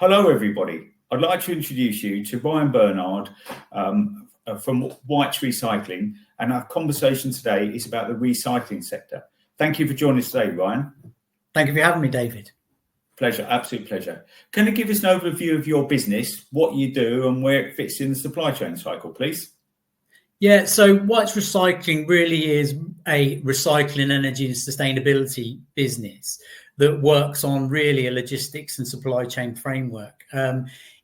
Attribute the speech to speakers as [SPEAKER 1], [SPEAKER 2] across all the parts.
[SPEAKER 1] Hello, everybody. I'd like to introduce you to Ryan Bernard from White's Recycling, and our conversation today is about the recycling sector. Thank you for joining us today, Ryan.
[SPEAKER 2] Thank you for having me, David.
[SPEAKER 1] Pleasure, absolute pleasure. Can you give us an overview of your business, what you do, and where it fits in the supply chain cycle, please?
[SPEAKER 2] Yeah, so White's Recycling really is a recycling, energy and sustainability business that works on really a logistics and supply chain framework.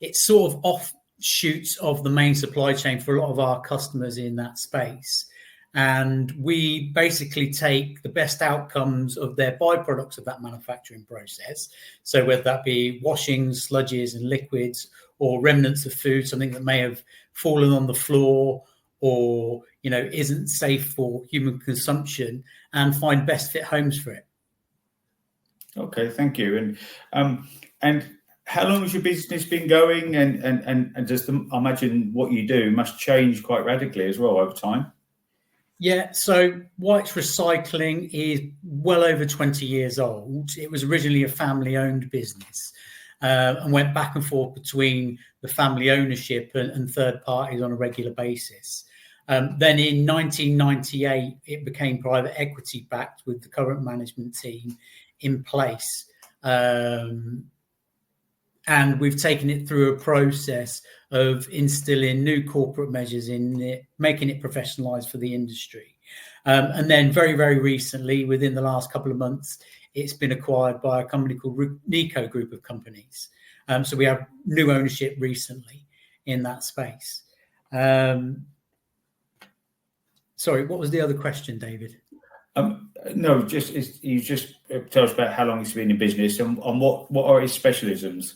[SPEAKER 2] It's sort of offshoots of the main supply chain for a lot of our customers in that space. And we basically take the best outcomes of their byproducts of that manufacturing process. So whether that be washings, sludges and liquids, or remnants of food, something that may have fallen on the floor or isn't safe for human consumption, and find best fit homes for it.
[SPEAKER 1] Okay, thank you. And how long has your business been going? And just I imagine what you do must change quite radically as well over time.
[SPEAKER 2] Yeah, so White's Recycling is well over 20 years old. It was originally a family-owned business and went back and forth between the family ownership and third parties on a regular basis. Then in 1998, it became private equity backed with the current management team in place. And we've taken it through a process of instilling new corporate measures in it, making it professionalized for the industry. And then very, very recently, within the last couple of months, it's been acquired by a company called Nico Group of Companies. So we have new ownership recently in that space. Sorry, what was the other question, David?
[SPEAKER 1] No, you just tell us about how long it's been in business and what are its specialisms.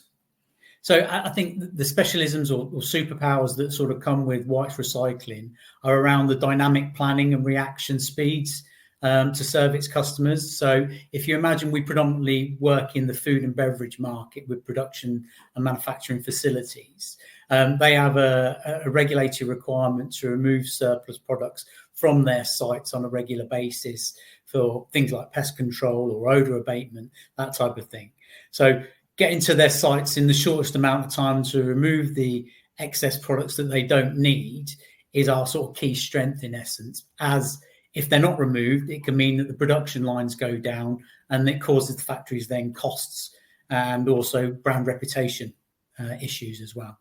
[SPEAKER 2] So I think the specialisms or superpowers that sort of come with White's Recycling are around the dynamic planning and reaction speeds to serve its customers. So if you imagine, we predominantly work in the food and beverage market with production and manufacturing facilities. They have a regulatory requirement to remove surplus products from their sites on a regular basis for things like pest control or odor abatement, that type of thing. So getting to their sites in the shortest amount of time to remove the excess products that they don't need is our sort of key strength in essence. As if they're not removed, it can mean that the production lines go down and it causes the factories then costs and also brand reputation issues as well.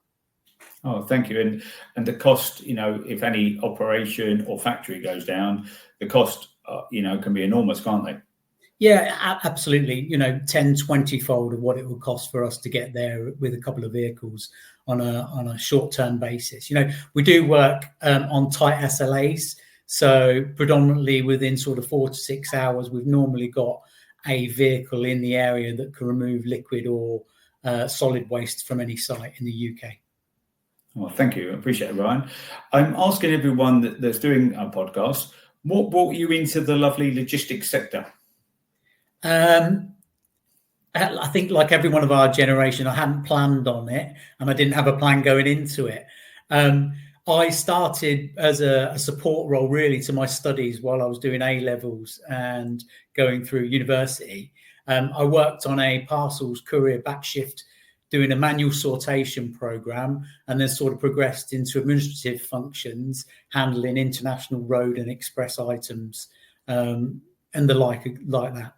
[SPEAKER 1] Oh, thank you. And the cost, if any operation or factory goes down, the cost, can be enormous, can't they?
[SPEAKER 2] Yeah, absolutely. 10, 20-fold of what it would cost for us to get there with a couple of vehicles on a short-term basis. We do work on tight SLAs. So predominantly within sort of 4 to 6 hours, we've normally got a vehicle in the area that can remove liquid or solid waste from any site in the UK.
[SPEAKER 1] Well, thank you. I appreciate it, Ryan. I'm asking everyone that's doing our podcast, what brought you into the lovely logistics sector?
[SPEAKER 2] I think like everyone of our generation, I hadn't planned on it and I didn't have a plan going into it. I started as a support role really to my studies while I was doing A-levels and going through university. I worked on a parcels courier back shift doing a manual sortation program, and then sort of progressed into administrative functions, handling international road and express items, and the like that.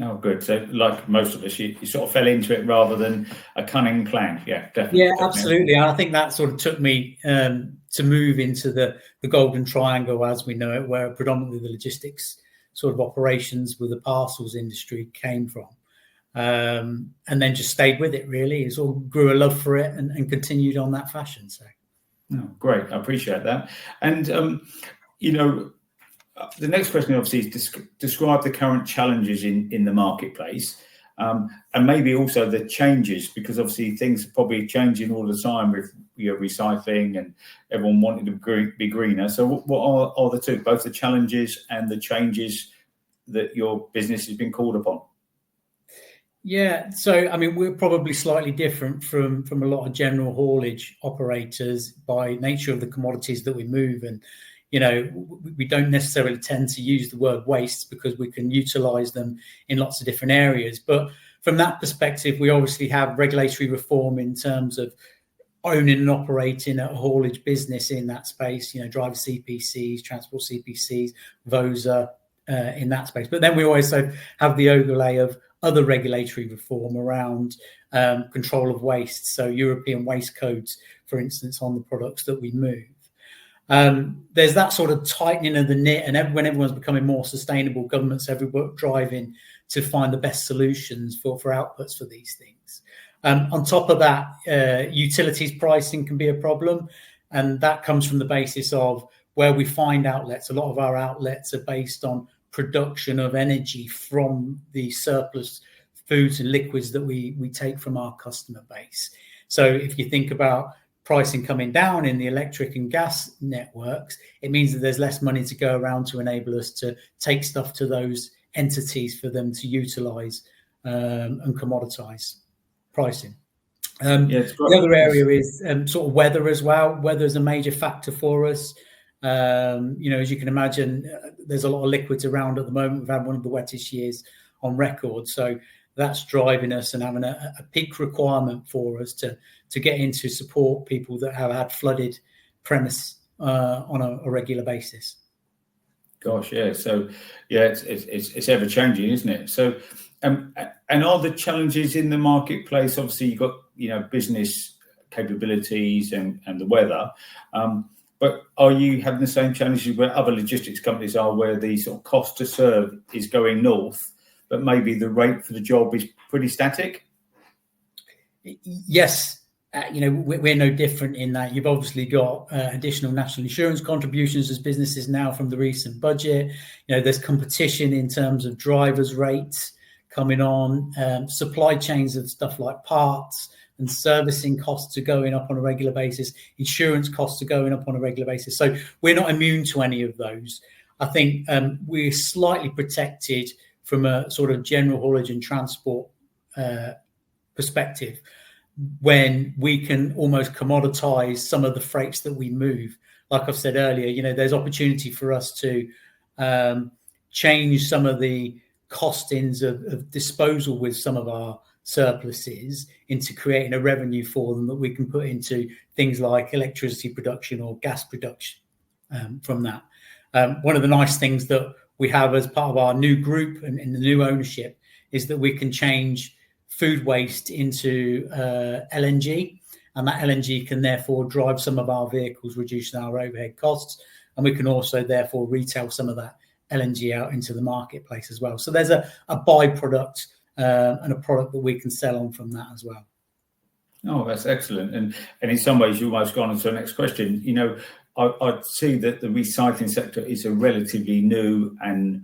[SPEAKER 1] Oh, good. So like most of us, you sort of fell into it rather than a cunning plan. Yeah, definitely.
[SPEAKER 2] Yeah, absolutely. And I think that sort of took me to move into the golden triangle as we know it, where predominantly the logistics sort of operations with the parcels industry came from. And then just stayed with it really. It sort of grew a love for it and continued on that fashion. So,
[SPEAKER 1] oh, great. I appreciate that. And, the next question obviously is describe the current challenges in the marketplace and maybe also the changes, because obviously things are probably changing all the time with recycling and everyone wanting to be greener. So what are the two, both the challenges and the changes that your business has been called upon?
[SPEAKER 2] Yeah, so I mean, we're probably slightly different from a lot of general haulage operators by nature of the commodities that we move. And, we don't necessarily tend to use the word waste because we can utilize them in lots of different areas. But from that perspective, we obviously have regulatory reform in terms of owning and operating a haulage business in that space, driver CPCs, transport CPCs, VOSA in that space. But then we also have the overlay of other regulatory reform around control of waste. So European waste codes, for instance, on the products that we move. There's that sort of tightening of the knit, and when everyone's becoming more sustainable, governments everywhere driving to find the best solutions for outputs for these things. On top of that, utilities pricing can be a problem, and that comes from the basis of where we find outlets. A lot of our outlets are based on production of energy from the surplus foods and liquids that we take from our customer base. So if you think about pricing coming down in the electric and gas networks, it means that there's less money to go around to enable us to take stuff to those entities for them to utilize and commoditize pricing. The other area is sort of weather as well. Weather is a major factor for us. As you can imagine, there's a lot of liquids around at the moment. We've had one of the wettest years on record. So that's driving us and having a peak requirement for us to get in to support people that have had flooded premise on a regular basis.
[SPEAKER 1] Gosh, yeah. So, yeah, it's ever changing, isn't it? So, and are the challenges in the marketplace? Obviously, you've got business capabilities and the weather, but are you having the same challenges where other logistics companies are, where the sort of cost to serve is going north, but maybe the rate for the job is pretty static?
[SPEAKER 2] Yes. We're no different in that. You've obviously got additional national insurance contributions as businesses now from the recent budget. There's competition in terms of drivers' rates coming on. Supply chains of stuff like parts and servicing costs are going up on a regular basis. Insurance costs are going up on a regular basis. So we're not immune to any of those. I think we're slightly protected from a sort of general haulage and transport perspective, when we can almost commoditize some of the freights that we move. Like I've said earlier, there's opportunity for us to change some of the costings of disposal with some of our surpluses into creating a revenue for them that we can put into things like electricity production or gas production from that. One of the nice things that we have as part of our new group and in the new ownership is that we can change food waste into LNG, and that LNG can therefore drive some of our vehicles, reducing our overhead costs, and we can also therefore retail some of that LNG out into the marketplace as well. So there's a byproduct and a product that we can sell on from that as well.
[SPEAKER 1] Oh, that's excellent. And in some ways, you've almost gone on to the next question. I'd see that the recycling sector is a relatively new and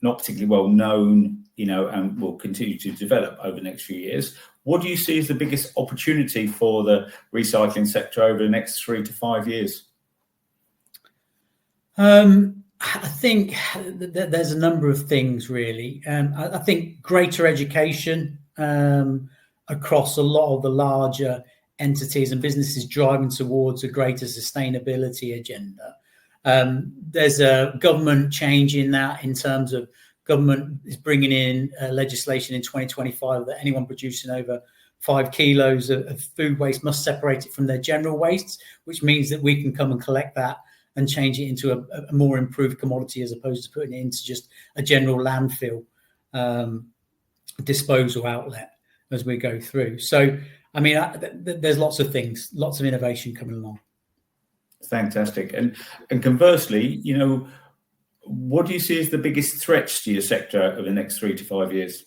[SPEAKER 1] not particularly well known, and will continue to develop over the next few years. What do you see as the biggest opportunity for the recycling sector over the next 3 to 5 years?
[SPEAKER 2] I think there's a number of things, really. I think greater education across a lot of the larger entities and businesses driving towards a greater sustainability agenda. There's a government change in that, in terms of government is bringing in legislation in 2025 that anyone producing over 5 kilos of food waste must separate it from their general wastes, which means that we can come and collect that and change it into a more improved commodity, as opposed to putting it into just a general landfill disposal outlet as we go through. So, there's lots of things, lots of innovation coming along.
[SPEAKER 1] Fantastic. And conversely, what do you see as the biggest threats to your sector over the next 3 to 5 years?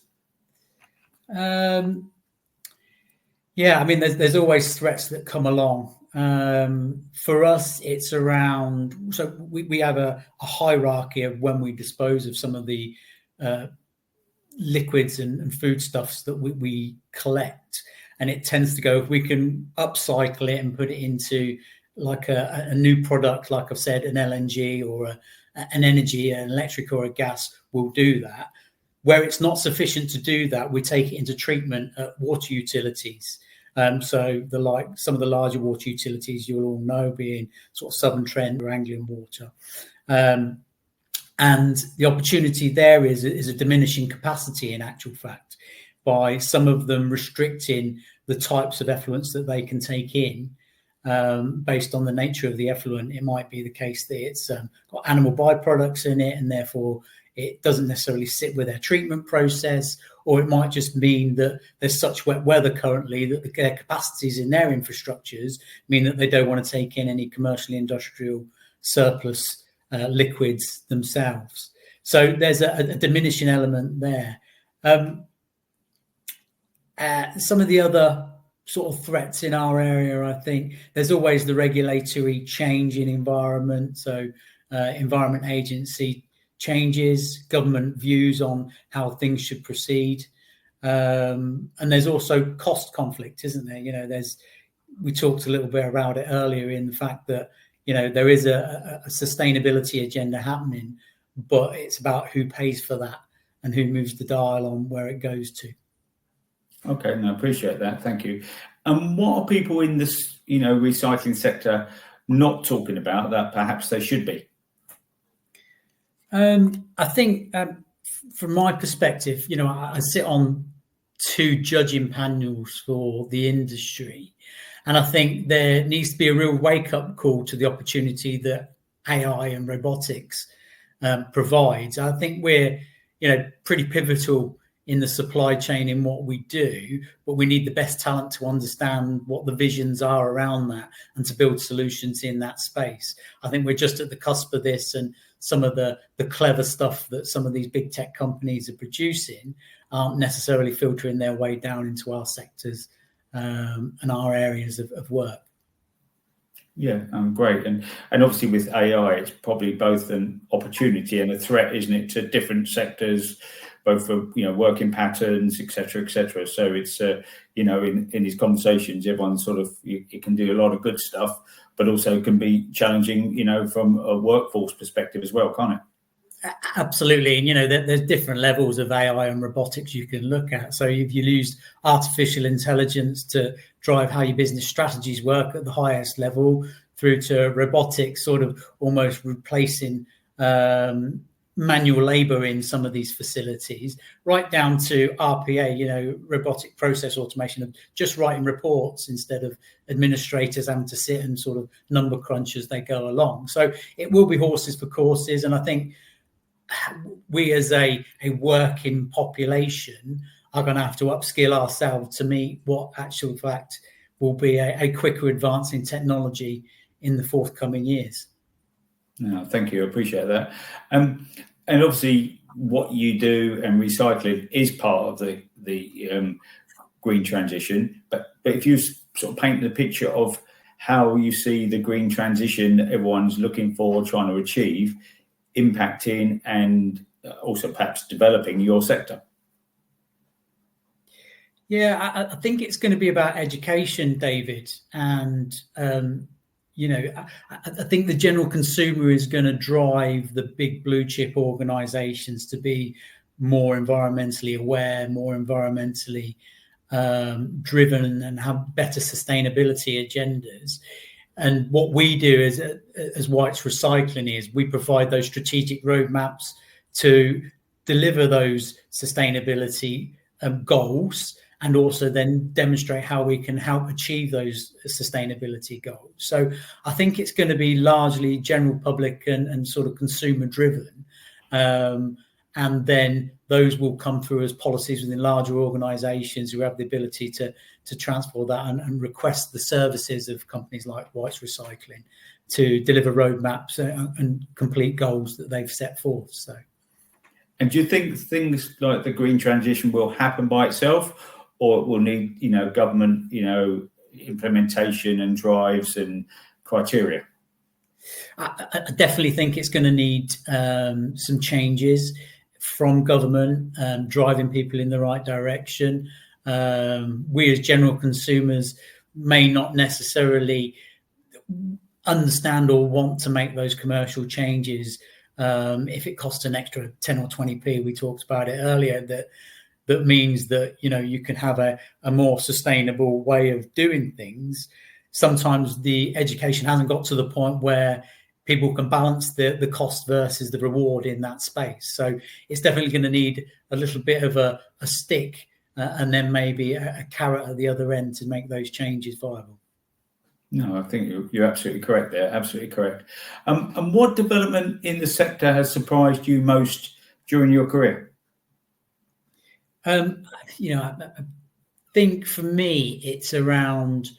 [SPEAKER 2] There's always threats that come along. For us, it's around, so we have a hierarchy of when we dispose of some of the liquids and foodstuffs that we collect. And it tends to go, if we can upcycle it and put it into like a new product, like I've said, an LNG or an energy, an electric or a gas, we'll do that. Where it's not sufficient to do that, we take it into treatment at water utilities. So some of the larger water utilities you'll all know, being sort of Southern Trent or Anglian Water. And the opportunity there is a diminishing capacity, in actual fact, by some of them restricting the types of effluents that they can take in. Based on the nature of the effluent, it might be the case that it's got animal byproducts in it, and therefore it doesn't necessarily sit with their treatment process, or it might just mean that there's such wet weather currently that their capacities in their infrastructures mean that they don't want to take in any commercial industrial surplus liquids themselves. So there's a diminishing element there. Some of the other sort of threats in our area, I think there's always the regulatory change in environment. So Environment Agency changes, government views on how things should proceed. And there's also cost conflict, isn't there? You know, we talked a little bit about it earlier in the fact that, you know, there is a sustainability agenda happening, but it's about who pays for that and who moves the dial on where it goes to.
[SPEAKER 1] Okay, no, I appreciate that. Thank you. And what are people in this, you know, recycling sector not talking about that perhaps they should be?
[SPEAKER 2] I think from my perspective, you know, I sit on 2 judging panels for the industry, and I think there needs to be a real wake-up call to the opportunity that AI and robotics provides. I think we're, you know, pretty pivotal in the supply chain in what we do, but we need the best talent to understand what the visions are around that and to build solutions in that space. I think we're just at the cusp of this, and some of the clever stuff that some of these big tech companies are producing aren't necessarily filtering their way down into our sectors and our areas of work.
[SPEAKER 1] Yeah, great. And obviously with AI, it's probably both an opportunity and a threat, isn't it, to different sectors, both for, you know, working patterns, et cetera, et cetera. So it's, you know, in these conversations, everyone sort of, it can do a lot of good stuff, but also can be challenging, you know, from a workforce perspective as well, can't it?
[SPEAKER 2] Absolutely. And, you know, there's different levels of AI and robotics you can look at. So if you use artificial intelligence to drive how your business strategies work at the highest level, through to robotics sort of almost replacing manual labor in some of these facilities, right down to RPA, you know, robotic process automation of just writing reports instead of administrators having to sit and sort of number crunch as they go along. So it will be horses for courses. And I think we as a working population are going to have to upskill ourselves to meet what actual fact will be a quicker advance in technology in the forthcoming years.
[SPEAKER 1] No, thank you. I appreciate that. And obviously what you do and recycling is part of the green transition. But if you sort of paint the picture of how you see the green transition that everyone's looking for, trying to achieve, impacting and also perhaps developing your sector.
[SPEAKER 2] Yeah, I think it's going to be about education, David. And, you know, I think the general consumer is going to drive the big blue chip organizations to be more environmentally aware, more environmentally driven, and have better sustainability agendas. And what we do as White's Recycling is we provide those strategic roadmaps to deliver those sustainability goals, and also then demonstrate how we can help achieve those sustainability goals. So I think it's going to be largely general public and sort of consumer driven. And then those will come through as policies within larger organizations who have the ability to transport that and request the services of companies like White's Recycling to deliver roadmaps and complete goals that they've set forth. So,
[SPEAKER 1] and do you think things like the green transition will happen by itself, or it will need, you know, government, you know, implementation and drives and criteria?
[SPEAKER 2] I definitely think it's going to need some changes from government, driving people in the right direction. We as general consumers may not necessarily understand or want to make those commercial changes. If it costs an extra 10 or 20p, we talked about it earlier, that means that, you know, you can have a more sustainable way of doing things. Sometimes the education hasn't got to the point where people can balance the cost versus the reward in that space. So it's definitely going to need a little bit of a stick and then maybe a carrot at the other end to make those changes viable.
[SPEAKER 1] No, I think you're absolutely correct there. Absolutely correct. And what development in the sector has surprised you most during your career?
[SPEAKER 2] I think for me, it's around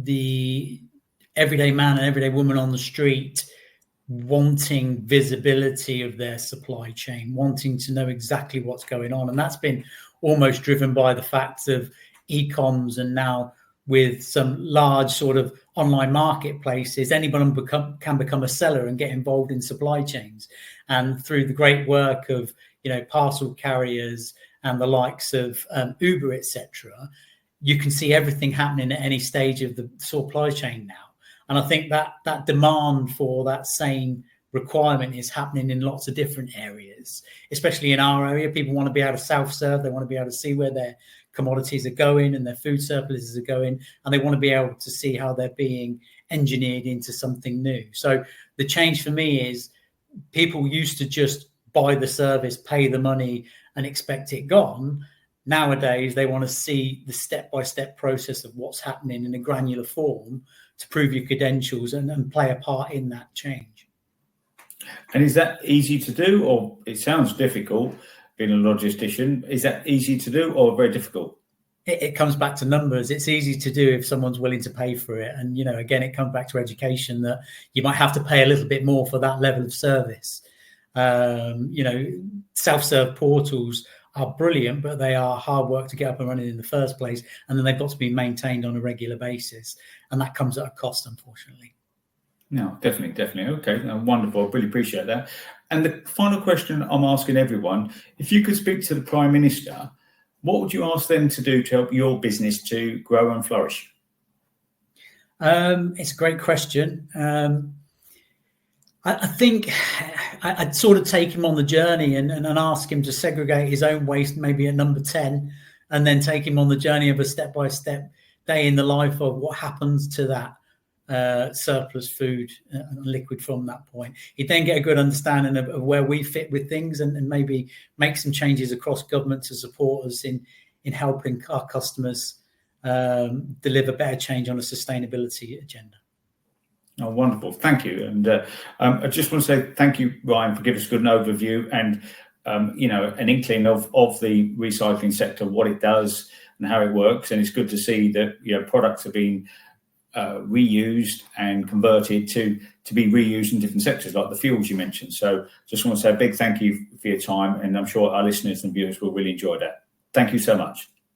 [SPEAKER 2] the everyday man and everyday woman on the street wanting visibility of their supply chain, wanting to know exactly what's going on. And that's been almost driven by the fact of e-coms, and now with some large sort of online marketplaces, anyone can become a seller and get involved in supply chains. And through the great work of, parcel carriers and the likes of Uber, etc., you can see everything happening at any stage of the supply chain now. And I think that demand for that same requirement is happening in lots of different areas, especially in our area. People want to be able to self-serve. They want to be able to see where their commodities are going and their food surpluses are going, and they want to be able to see how they're being engineered into something new. So the change for me is people used to just buy the service, pay the money, and expect it gone. Nowadays, they want to see the step-by-step process of what's happening in a granular form to prove your credentials and play a part in that change.
[SPEAKER 1] And is that easy to do, or it sounds difficult being a logistician? Is that easy to do or very difficult?
[SPEAKER 2] It comes back to numbers. It's easy to do if someone's willing to pay for it. And, again, it comes back to education, that you might have to pay a little bit more for that level of service. Self-serve portals are brilliant, but they are hard work to get up and running in the first place. And then they've got to be maintained on a regular basis. And that comes at a cost, unfortunately.
[SPEAKER 1] No, definitely. Okay, wonderful. I really appreciate that. And the final question I'm asking everyone, if you could speak to the Prime Minister, what would you ask them to do to help your business to grow and flourish?
[SPEAKER 2] It's a great question. I think I'd sort of take him on the journey and ask him to segregate his own waste, maybe at number 10, and then take him on the journey of a step-by-step day in the life of what happens to that surplus food and liquid from that point. You'd then get a good understanding of where we fit with things, and maybe make some changes across government to support us in helping our customers deliver better change on a sustainability agenda.
[SPEAKER 1] Oh, wonderful. Thank you. And I just want to say thank you, Ryan, for giving us a good overview and, an inkling of the recycling sector, what it does and how it works. And it's good to see that, products are being reused and converted to be reused in different sectors, like the fuels you mentioned. So just want to say a big thank you for your time, and I'm sure our listeners and viewers will really enjoy that. Thank you so much.